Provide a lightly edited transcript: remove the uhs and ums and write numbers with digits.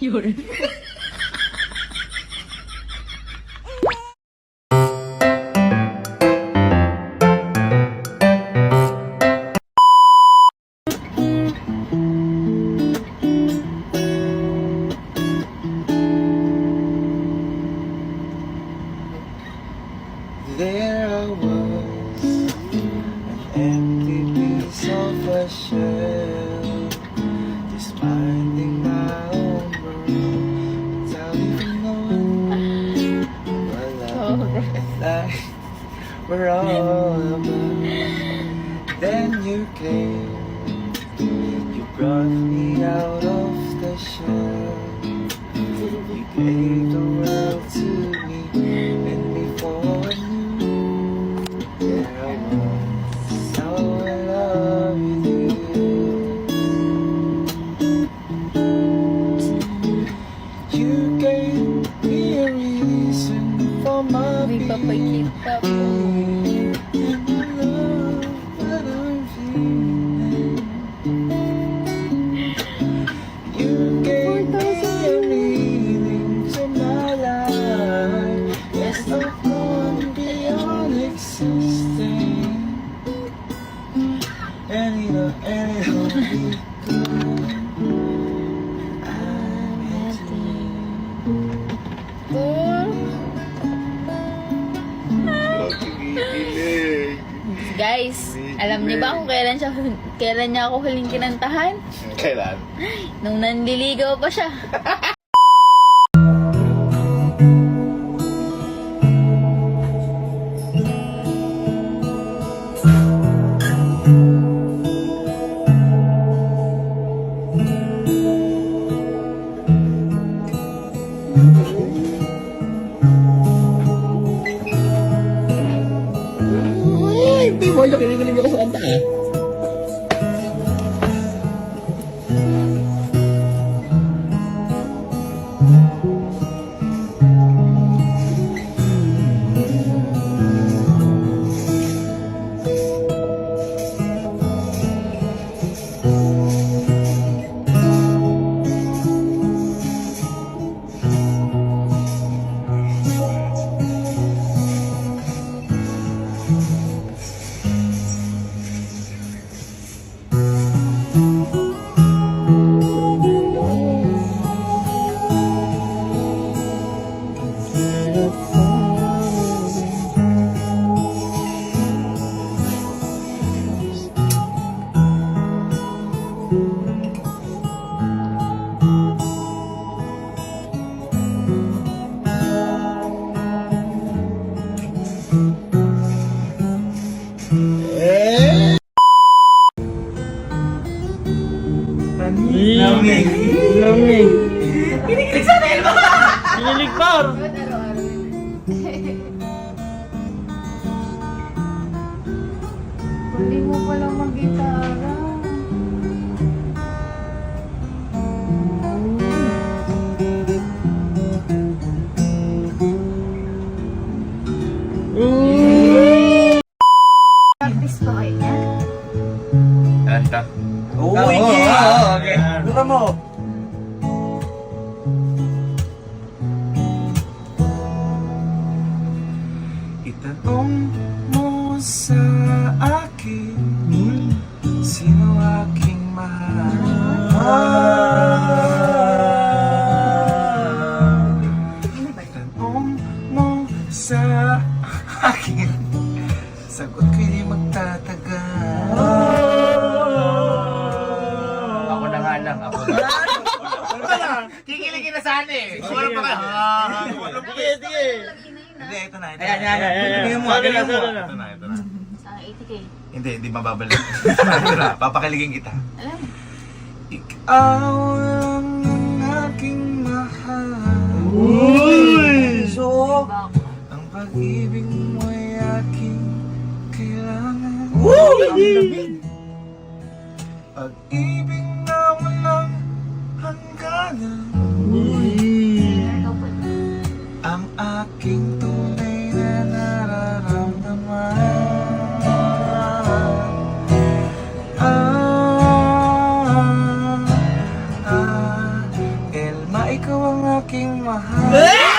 Yun. There I was, an empty piece of a shell, just minding my own world, without even knowing what love and life were all about. Then you came, you brought me out of the shell, you gave the world to me, and before I knew, there I was, so in love with you. You gave me a reason for my May papayip pa po. being, and the love that I'm feeling. You gave me a meaning to my life. Yes, I've gone beyond existing, and it all be good. I'm Guys, alam niyo ba kung kailan niya ako huling kinantahan? Kailan? Nung nanliligaw pa siya. Hindi mo, nakikinig ako sa kanta eh. Lamig. Lamig. Kinikilig sa atin ba? Kinilig par. Hindi mo pala mag-gitara. Practice ba kayo niya? Kanta. Oo, okay. Buka mo. Itanong mo sa akin, sino aking mahal? Itanong mo sa akin, sagot ko'y di magtatagal. Ako na nga lang, ako na. Kikiligin na sana eh. Wala pa ka. Sige, sige. Hindi, ito na. Ayan, ayan, ayan. Tingnan mo, Sorry tingnan na, mo. sorry na. Ito na, ito na. Sa 80K. Hindi mababalik. Ito na, papakiligin kita. Alam mo? Ikaw lang ang aking mahal. Uy! So, Ba ako? ang pag-ibig mo'y aking kailangan. Pag-ibig na walang hangganan. Ikaw po. Ang aking tunay na nararamdaman. El ikaw ang aking mahal.